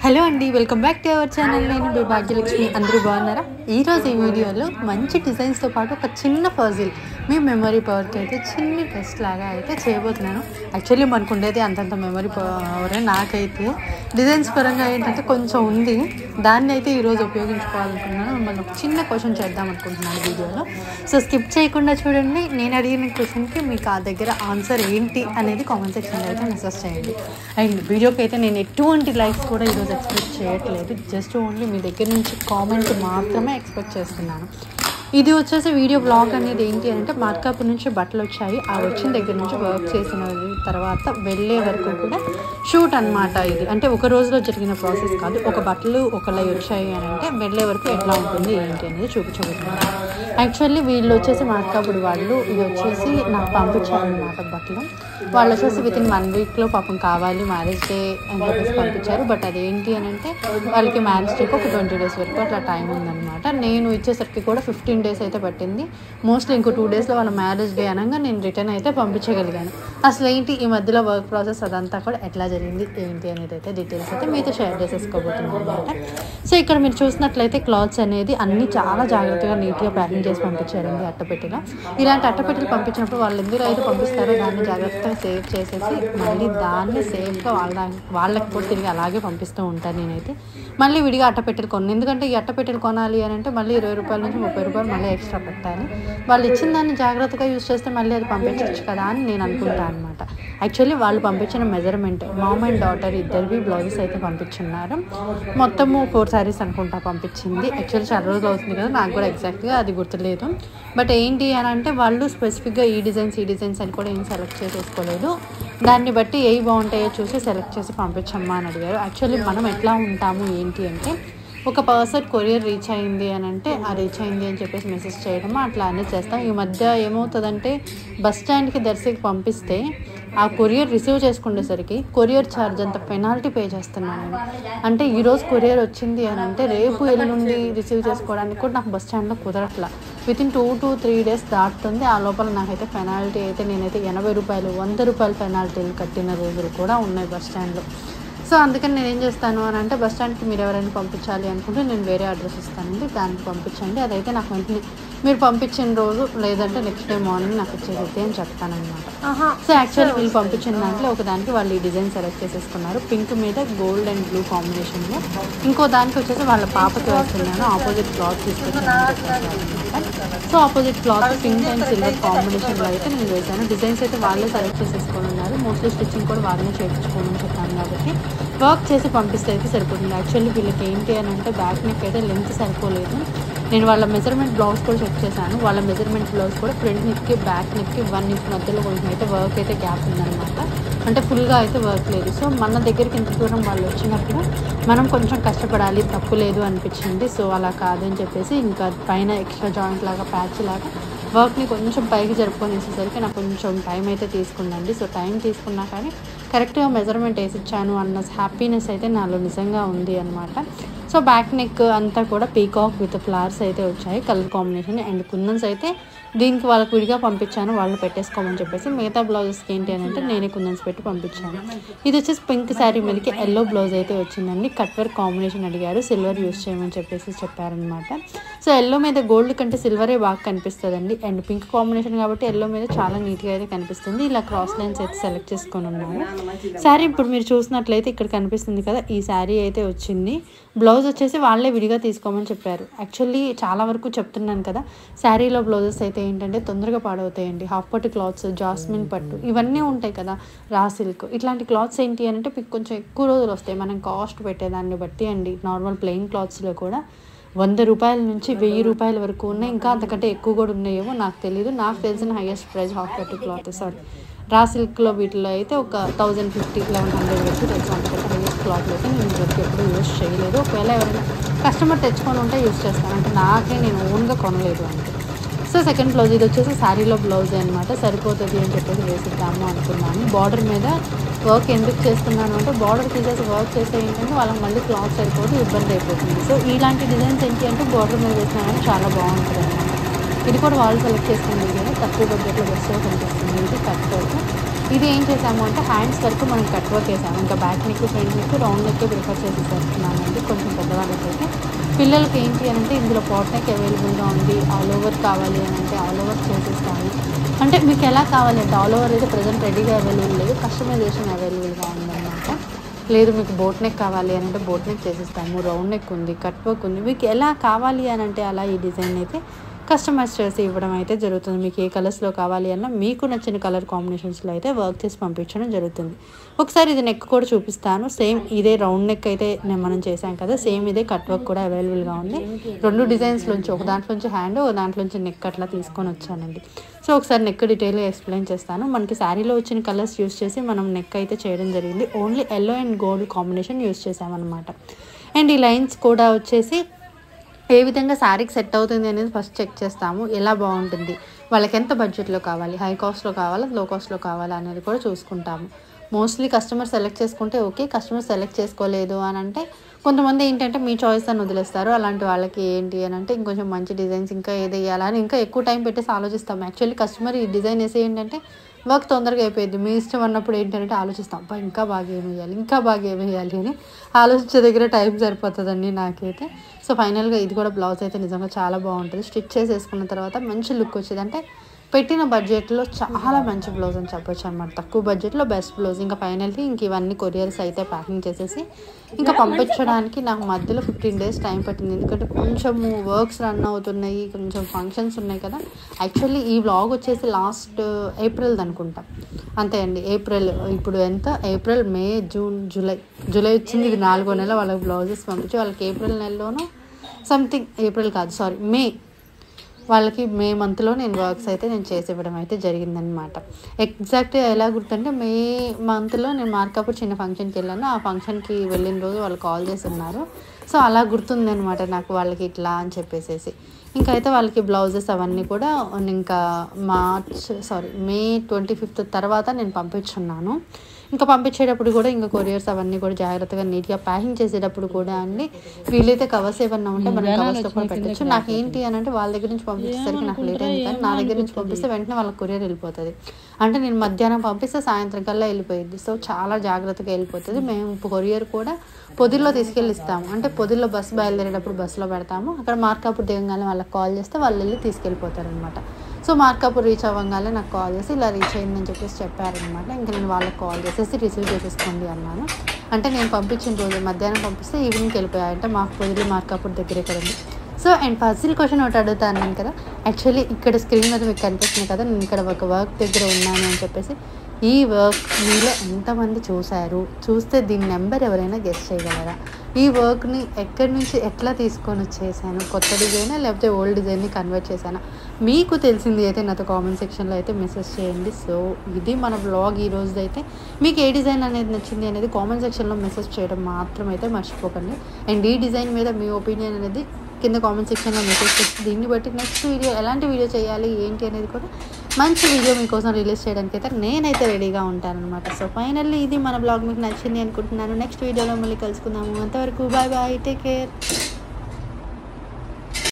Hello అండి, welcome back to our channel. నేను మీ భాగ్యలక్ష్మి. అందరూ బాగున్నారా? ఈరోజు ఈ వీడియోలో మంచి డిజైన్స్తో పాటు ఒక చిన్న పజిల్ మీ మెమరీ పవర్కి అయితే చిన్ని టెస్ట్ లాగా అయితే చేయబోతున్నాను. యాక్చువల్లీ మనకు ఉండేది అంతంత మెమరీ పవర్. నాకైతే డిజైన్స్ పరంగా ఏంటంటే కొంచెం ఉంది, దాన్ని అయితే ఈరోజు ఉపయోగించుకోవాలనుకున్నాను. మిమ్మల్ని ఒక చిన్న క్వశ్చన్ చేద్దాం అనుకుంటున్నాను వీడియోలో. సో స్కిప్ చేయకుండా చూడండి. నేను అడిగిన క్వశ్చన్కి మీకు ఆ దగ్గర ఆన్సర్ ఏంటి అనేది కామెంట్ సెక్షన్లో అయితే మెసేజ్ చేయండి. అండ్ వీడియోకి అయితే నేను ఎటువంటి లైక్స్ కూడా ఈరోజు ఎక్స్పెక్ట్ చేయట్లేదు, జస్ట్ ఓన్లీ మీ దగ్గర నుంచి కామెంట్ మాత్రమే ఎక్స్పెక్ట్ చేస్తున్నాను. ఇది వచ్చేసి వీడియో బ్లాగ్ అనేది ఏంటి అంటే, మార్కాపూర్ నుంచి బట్టలు వచ్చాయి, ఆ వచ్చిన దగ్గర నుంచి వర్క్ చేసిన తర్వాత వెళ్ళే వరకు కూడా షూట్ అనమాట. ఇది అంటే ఒక రోజులో జరిగిన ప్రాసెస్ కాదు. ఒక బట్టలు ఒకలా వచ్చాయి అని అంటే వెళ్ళే వరకు ఎట్లా ఉంటుంది ఏంటి అనేది చూపించబోతున్నాను. యాక్చువల్లీ వీళ్ళు వచ్చేసి మార్కాపూర్ వాళ్ళు, ఇది వచ్చేసి నాకు పంపించారనమాట బట్టలు. వాళ్ళు వచ్చేసి వితిన్ 1 వీక్లో పాపం కావాలి మ్యారేజ్ డే అని చెప్పేసి పంపించారు. బట్ అదేంటి అని అంటే వాళ్ళకి మ్యారేజ్ డేకి ఒక 20 days వరకు అట్లా టైం ఉందన్నమాట. నేను ఇచ్చేసరికి కూడా 15 days అయితే పట్టింది. మోస్ట్లీ ఇంకో 2 daysలో వాళ్ళ మ్యారేజ్ డే అనగా నేను రిటర్న్ అయితే పంపించగలిగాను. అసలు ఏంటి ఈ మధ్యలో వర్క్ ప్రాసెస్ అదంతా కూడా ఎట్లా జరిగింది ఏంటి అనేది అయితే డీటెయిల్స్ అయితే మీతో షేర్ చేసేసుకోబోతున్నాను అనమాట. సో ఇక్కడ మీరు చూసినట్లయితే క్లాత్స్ అనేది అన్నీ చాలా జాగ్రత్తగా నీట్గా ప్యాకింగ్ చేసి పంపించారండి అట్టపెట్టెలో. ఇలాంటి అట్టపెట్టెలు పంపించినప్పుడు వాళ్ళు ఎందుకు అయితే పంపిస్తారో దాన్ని జాగ్రత్తగా సేవ్ చేసేసి మళ్ళీ దాన్ని సేఫ్గా వాళ్ళకి కూడా తిరిగి అలాగే పంపిస్తూ ఉంటాను నేనైతే. మళ్ళీ విడిగా అట్టపెట్టెలు కొన్నాను, ఎందుకంటే ఈ అట్టపెట్టెలు కొనాలి అని అంటే మళ్ళీ 20 రూపాయల నుంచి 30 రూపాయలు మళ్ళీ ఎక్స్ట్రా పెట్టాలి. వాళ్ళు ఇచ్చిన దాన్ని జాగ్రత్తగా యూజ్ చేస్తే మళ్ళీ అది పంపించవచ్చు కదా అని నేను అనుకుంటాను అనమాట. యాక్చువల్లీ వాళ్ళు పంపించిన మెజర్మెంట్ మామ్ అండ్ డాటర్ ఇద్దరివి బ్లౌజెస్ అయితే పంపించున్నారు. మొత్తము 4 sarees అనుకుంటా పంపించింది. యాక్చువల్లీ చాలా రోజులు అవుతుంది కదా, నాకు కూడా ఎగ్జాక్ట్గా అది గుర్తులేదు. బట్ ఏంటి అని అంటే వాళ్ళు స్పెసిఫిక్గా ఈ డిజైన్స్ అని కూడా ఏం సెలెక్ట్ చేసేసుకోలేదు. దాన్ని బట్టి ఏవి బాగుంటాయో చూసి సెలెక్ట్ చేసి పంపించమ్మా అని అడిగారు. యాక్చువల్లీ మనం ఎట్లా ఉంటాము ఏంటి అంటే, ఒక పర్సన్ కొరియర్ రీచ్ అయింది అని అంటే ఆ రీచ్ అయింది అని చెప్పేసి మెసేజ్ చేయడమో అట్లా అన్నీ చేస్తాం. ఈ మధ్య ఏమవుతుందంటే బస్ స్టాండ్కి దర్శకి పంపిస్తే ఆ కొరియర్ రిసీవ్ చేసుకునేసరికి కొరియర్ ఛార్జ్ అంత పెనాల్టీ పే చేస్తున్నాను నేను. అంటే ఈరోజు కొరియర్ వచ్చింది అని అంటే రేపు ఎల్లుండి రిసీవ్ చేసుకోవడానికి కూడా నాకు బస్ స్టాండ్లో కుదరట్లా. వితిన్ 2 to 3 days దాటుతుంది. ఆ లోపల నాకైతే పెనాల్టీ అయితే నేనైతే 80 రూపాయలు 100 రూపాయలు పెనాల్టీలు కట్టిన రోజులు కూడా ఉన్నాయి బస్ స్టాండ్లో. సో అందుకని నేను ఏం చేస్తాను అని అంటే, బస్ స్టాండ్కి మీరు ఎవరైనా పంపించాలి అనుకుంటే నేను వేరే అడ్రస్ ఇస్తానండి, దానికి పంపించండి. అదైతే నాకు వెంటనే మీరు పంపించిన రోజు లేదంటే నెక్స్ట్ డే మార్నింగ్ నాకు ఇచ్చేది అని చెప్తానమాట. సో యాక్చువల్లీ వీళ్ళు పంపించిన దాంట్లో ఒకదానికి వాళ్ళు ఈ డిజైన్ సెలెక్ట్ చేసేసుకున్నారు, పింక్ మీద గోల్డ్ అండ్ బ్లూ కాంబినేషన్లో. ఇంకో దానికి వచ్చేసి వాళ్ళ పాపకి వేస్తున్నాను, ఆపోజిట్ క్లాత్ తీసుకొచ్చాను అనమాట. So opposite cloth pink and silver కాంబినేషన్లో అయితే నేను వేసాను. డిజైన్స్ అయితే వాళ్ళే సెలెక్ట్ చేసేసుకొని ఉన్నారు. మోస్ట్లీ స్టిచ్చింగ్ కూడా వాళ్ళనే చేయించుకోమని చెప్పాను కాబట్టి వర్క్ చేసి పంపిస్తే అయితే సరిపోతుంది. యాక్చువల్లీ వీళ్ళకి ఏంటి అని అంటే బ్యాక్ నెక్ అయితే లెంత్ సరిపోలేదు. నేను వాళ్ళ మెజర్మెంట్ బ్లౌజ్ కూడా చెక్ చేశాను. వాళ్ళ మెజర్మెంట్ బ్లౌజ్ కూడా ఫ్రంట్ నెక్కి బ్యాక్ నెక్కి 1 inch మధ్యలో కొంచెం అయితే వర్క్ అయితే గ్యాప్ ఉందన్నమాట. అంటే ఫుల్గా అయితే వర్క్ లేదు. సో మన దగ్గరికి ఇంత దూరం వాళ్ళు వచ్చినప్పుడు మనం కొంచెం కష్టపడాలి, తప్పు లేదు అనిపించింది. సో అలా కాదని చెప్పేసి ఇంకా పైన ఎక్స్ట్రా జాయింట్ లాగా ప్యాచ్ లాగా వర్క్ని కొంచెం పైకి జరుపుకొని వేసేసరికి నాకు కొంచెం టైం అయితే తీసుకుందండి. సో టైం తీసుకున్నా కానీ కరెక్ట్గా మెజర్మెంట్ వేసి ఇచ్చాను అన్న హ్యాపీనెస్ అయితే నాలో నిజంగా ఉంది అనమాట. సో బ్యాక్ నెక్ అంతా కూడా పీకాక్ విత్ ఫ్లవర్స్ అయితే వచ్చాయి, కలర్ కాంబినేషన్. అండ్ కుందన్స్ అయితే దీనికి వాళ్ళకి విడిగా పంపించాను, వాళ్ళు పెట్టేసుకోమని చెప్పేసి. మిగతా బ్లౌజెస్కి ఏంటి అని అంటే నేనే కుందన్స్ పెట్టి పంపించాను. ఇది వచ్చేసి పింక్ శారీ మీదకి ఎల్లో బ్లౌజ్ అయితే వచ్చిందండి. కట్ వర్క్ కాంబినేషన్ అడిగారు, సిల్వర్ యూస్ చేయమని చెప్పేసి చెప్పారనమాట. సో ఎల్లో మీద గోల్డ్ కంటే సిల్వరే బాగా కనిపిస్తుందండి. అండ్ పింక్ కాంబినేషన్ కాబట్టి ఎల్లో మీద చాలా నీట్గా అయితే కనిపిస్తుంది. ఇలా క్రాస్ లైన్స్ అయితే సెలెక్ట్ చేసుకొని ఉన్నాను. శారీ ఇప్పుడు మీరు చూసినట్లయితే ఇక్కడ కనిపిస్తుంది కదా, ఈ శారీ అయితే వచ్చింది. బ్లౌజ్ వచ్చేసి వాళ్ళే విడిగా తీసుకోమని చెప్పారు. యాక్చువల్లీ చాలా వరకు చెప్తున్నాను కదా, శారీలో బ్లౌజెస్ అయితే ఏంటంటే తొందరగా పాడవుతాయండి. హాఫ్ పట్టు క్లాత్స్, జాస్మిన్ పట్టు ఇవన్నీ ఉంటాయి కదా, రా సిల్క్ ఇట్లాంటి క్లాత్స్ ఏంటి అని అంటే కొంచెం ఎక్కువ రోజులు వస్తాయి మనం కాస్ట్ పెట్టేదాన్ని బట్టి అండి. నార్మల్ ప్లెయిన్ క్లాత్స్లో కూడా 100 రూపాయల నుంచి 1000 రూపాయల వరకు ఉన్నాయి, ఇంకా అంతకంటే ఎక్కువ కూడా ఉన్నాయేమో నాకు తెలియదు. నాకు తెలిసిన హైయెస్ట్ ప్రైస్ హాఫ్ పట్టు క్లాత్ రా సిల్క్లో వీటిలో అయితే ఒక 1050 1100 వరకు తెలుసు. అంతకంటే హైయెస్ట్ క్లాత్లో అయితే నేను ఇప్పటికి ఎప్పుడు యూస్ చేయలేదు. ఒకవేళ ఎవరైనా కస్టమర్ తెచ్చుకొని ఉంటే యూస్ చేస్తాను, అంటే నాకే నేను ఓన్గా కొనలేదు అంటే. సో సెకండ్ బ్లౌజ్ ఇది వచ్చేసి శారీలో బ్లౌజ్ అనమాట, సరిపోతుంది అని చెప్పేసి వేసిద్దాము అనుకున్నాను. బార్డర్ మీద వర్క్ ఎందుకు చేస్తున్నాను అంటే, బార్డర్ తీసేసి వర్క్ చేస్తే ఏంటంటే వాళ్ళకి మళ్ళీ క్లాత్ సరిపోదు, ఇబ్బంది అయిపోతుంది. సో ఇలాంటి డిజైన్స్ ఏంటి అంటే బార్డర్ మీద వేసినా కానీ చాలా బాగుంటుంది అనమాట. ఇది కూడా వాళ్ళు సెలెక్ట్ చేసుకున్న వీడియోలో తక్కువ బడ్జెట్లో బెస్ట్గా కనిపిస్తుంది. ఇది కట్ వర్క్. ఇది ఏం చేసాము అంటే హ్యాండ్స్ వరకు మనం కట్ వర్క్ వేసాము. ఇంకా back neck front neck round neck prefer చేసి చేస్తున్నామండి. కొంచెం పెద్దవాళ్ళకైతే పిల్లలకి ఏంటి అని అంటే ఇందులో పాట్ నెక్ అవైలబుల్గా ఉంది. ఆల్ ఓవర్ కావాలి అని అంటే ఆల్ ఓవర్ చేసేస్తాము. అంటే మీకు ఎలా కావాలంటే ఆల్ ఓవర్ అయితే ప్రజెంట్ రెడీగా అవైలబుల్ లేదు, కస్టమైజేషన్ అవైలబుల్గా ఉందన్నమాట. లేదు మీకు బోట్ నెక్ కావాలి అని అంటే బోట్ నెక్ చేసేస్తాము. రౌండ్ నెక్ ఉంది, కట్ వర్క్ ఉంది. మీకు ఎలా కావాలి అని అంటే అలా ఈ డిజైన్ అయితే కస్టమైజ్ చేసి ఇవ్వడం అయితే జరుగుతుంది. మీకు ఏ కలర్స్లో కావాలి అన్నా మీకు నచ్చిన కలర్ కాంబినేషన్స్లో అయితే వర్క్ చేసి పంపించడం జరుగుతుంది. ఒకసారి ఇది నెక్ కూడా చూపిస్తాను. సేమ్ ఇదే రౌండ్ నెక్ అయితే మనం చేసాం కదా, సేమ్ ఇదే కట్ వర్క్ కూడా అవైలబుల్గా ఉంది. 2 డిజైన్స్లోంచి ఒక దాంట్లోంచి హ్యాండ్, ఒక దాంట్లోంచి నెక్ అట్లా తీసుకొని వచ్చానండి. సో ఒకసారి నెక్ డీటెయిల్గా ఎక్స్ప్లెయిన్ చేస్తాను. మనకి శారీలో వచ్చిన కలర్స్ యూస్ చేసి మనం నెక్ అయితే చేయడం జరిగింది. Only yellow and gold combination use చేసామన్నమాట. అండ్ ఈ లైన్స్ కూడా వచ్చేసి ఏ విధంగా శారీకి సెట్ అవుతుంది అనేది ఫస్ట్ చెక్ చేస్తాము. ఎలా బాగుంటుంది, వాళ్ళకి ఎంత బడ్జెట్లో కావాలి, హై కాస్ట్లో కావాలా లో కాస్ట్లో కావాలా అనేది కూడా చూసుకుంటాము. మోస్ట్లీ కస్టమర్ సెలెక్ట్ చేసుకుంటే ఓకే, కస్టమర్ సెలెక్ట్ చేసుకోలేదు అని అంటే కొంతమంది ఏంటంటే మీ చాయిస్ అని వదిలేస్తారు. అలాంటి వాళ్ళకి ఏంటి అని అంటే ఇంకొంచెం మంచి డిజైన్స్ ఇంకా ఏది వేయాలని ఇంకా ఎక్కువ టైం పెట్టేసి ఆలోచిస్తాము. యాక్చువల్లీ కస్టమర్ ఈ డిజైన్ వేసి ఏంటంటే వర్క్ తొందరగా అయిపోయింది. మీ ఇష్టం అన్నప్పుడు ఏంటంటే ఆలోచిస్తాం, అబ్బా ఇంకా బాగా ఏమేయాలి, ఇంకా బాగా ఏమేయాలి అని ఆలోచించే దగ్గర టైం సరిపోతుందండి నాకైతే. సో ఫైనల్గా ఇది కూడా బ్లౌజ్ అయితే నిజంగా చాలా బాగుంటుంది. స్టిచ్ చేసేసుకున్న తర్వాత మంచి లుక్ వచ్చేది. అంటే పెట్టిన బడ్జెట్లో చాలా మంచి బ్లౌజ్ అని చెప్పొచ్చు అనమాట. తక్కువ బడ్జెట్లో బెస్ట్ బ్లౌజ్. ఇంకా ఫైనల్గా ఇంక ఇవన్నీ కొరియర్స్ అయితే ప్యాకింగ్ చేసేసి ఇంకా పంపించడానికి నాకు మధ్యలో 15 days టైం పట్టింది. ఎందుకంటే కొంచెము వర్క్స్ రన్ అవుతున్నాయి, కొంచెం ఫంక్షన్స్ ఉన్నాయి కదా. యాక్చువల్లీ ఈ వ్లాగ్ వచ్చేసి లాస్ట్ ఏప్రిల్ అనుకుంటా, అంతే అండి. ఏప్రిల్ ఇప్పుడు ఎంత, ఏప్రిల్, మే, జూన్, జూలై వచ్చింది. ఇది 4వ నెల వాళ్ళకి బ్లౌజెస్ పంపించి వాళ్ళకి ఏప్రిల్ నెలలోనూ సంథింగ్, ఏప్రిల్ కాదు సారీ మే, వాళ్ళకి మే మంత్లో నేను వర్క్స్ అయితే నేను చేసి ఇవ్వడం అయితే జరిగిందనమాట. ఎగ్జాక్ట్గా ఎలా గుర్తుంటే మే మంత్లో నేను మార్కాపూర్ చిన్న ఫంక్షన్కి వెళ్ళాను. ఆ ఫంక్షన్కి వెళ్ళిన రోజు వాళ్ళు కాల్ చేసి ఉన్నారు. సో అలా గుర్తుందనమాట నాకు వాళ్ళకి ఇట్లా అని చెప్పేసి. ఇంకా అయితే వాళ్ళకి బ్లౌజెస్ అవన్నీ కూడా ఇంకా మే 25th తర్వాత నేను పంపించున్నాను. ఇంకా పంపించేటప్పుడు కూడా ఇంకా కొరియర్స్ అవన్నీ కూడా జాగ్రత్తగా నీట్గా ప్యాకింగ్ చేసేటప్పుడు కూడా అండి వీలైతే కవర్స్ ఏమన్నా ఉంటే మనం కవర్స్తో కూడా పెట్టచ్చు. నాకు ఏంటి అని అంటే వాళ్ళ దగ్గర నుంచి పంపించేసరికి నాకు లేట్ అయింది, కానీ నా దగ్గర నుంచి పంపిస్తే వెంటనే వాళ్ళకి కొరియర్ వెళ్ళిపోతుంది. అంటే నేను మధ్యాహ్నం పంపిస్తే సాయంత్రం కల్లా వెళ్ళిపోయింది. సో చాలా జాగ్రత్తగా వెళ్ళిపోతుంది. మేము కొరియర్ కూడా పొదిల్లో తీసుకెళ్ళి ఇస్తాము. అంటే పొదిల్లో బస్సు బయలుదేరేటప్పుడు బస్సులో పెడతాము. అక్కడ మార్కాపూర్ దిగంగానే వాళ్ళకి కాల్ చేస్తే వాళ్ళు వెళ్ళి తీసుకెళ్ళిపోతారనమాట. సో మార్కాపూర్ రీచ్ అవ్వగానే నాకు కాల్ చేసి ఇలా రీచ్ అయిందని చెప్పేసి చెప్పారనమాట. ఇంకా నేను వాళ్ళకి కాల్ చేసేసి రిసీవ్ చేసేసుకోండి అన్నాను. అంటే నేను పంపించిన రోజు మధ్యాహ్నం పంపిస్తే ఈవినింగ్కి వెళ్ళిపోయాయి. అంటే మాకు పొదిలి మార్కాపూర్ దగ్గరే కదండి. సో అండ్ పజిల్ క్వశ్చన్ ఒకటి అడుగుతాను నేను కదా. యాక్చువల్లీ ఇక్కడ స్క్రీన్ మీద మీకు కనిపిస్తుంది కదా, నేను ఇక్కడ ఒక వర్క్ దగ్గర ఉన్నాను అని చెప్పేసి. ఈ వర్క్ మీలో ఎంతమంది చూశారు, చూస్తే దీని నెంబర్ ఎవరైనా గెస్ చేయగలరా? ఈ వర్క్ని ఎక్కడి నుంచి ఎట్లా తీసుకొని వచ్చేసాను, కొత్త డిజైనా లేకపోతే ఓల్డ్ డిజైన్ని కన్వర్ట్ చేశానా? మీకు తెలిసింది అయితే నాతో కామెంట్ సెక్షన్లో అయితే మెసేజ్ చేయండి. సో ఇది మన బ్లాగ్ ఈ రోజు అయితే. మీకు ఏ డిజైన్ అనేది నచ్చింది అనేది కామెంట్ సెక్షన్లో మెసేజ్ చేయడం మాత్రం అయితే మర్చిపోకండి. అండ్ ఈ డిజైన్ మీద మీ ఒపీనియన్ అనేది కింద కామెంట్ సెక్షన్లో మెసేజ్ చేసి దీన్ని బట్టి నెక్స్ట్ వీడియో ఎలాంటి వీడియో చేయాలి ఏంటి అనేది కూడా మంచి వీడియో మీకోసం రిలీజ్ చేయడానికి అయితే నేనైతే రెడీగా ఉంటానన్నమాట. సో ఫైనల్లీ ఇది మన బ్లాగ్ మీకు నచ్చింది అనుకుంటున్నాను. నెక్స్ట్ వీడియోలో మళ్ళీ కలుసుకుందాము. అంతవరకు బాయ్ బాయ్, టేక్ కేర్.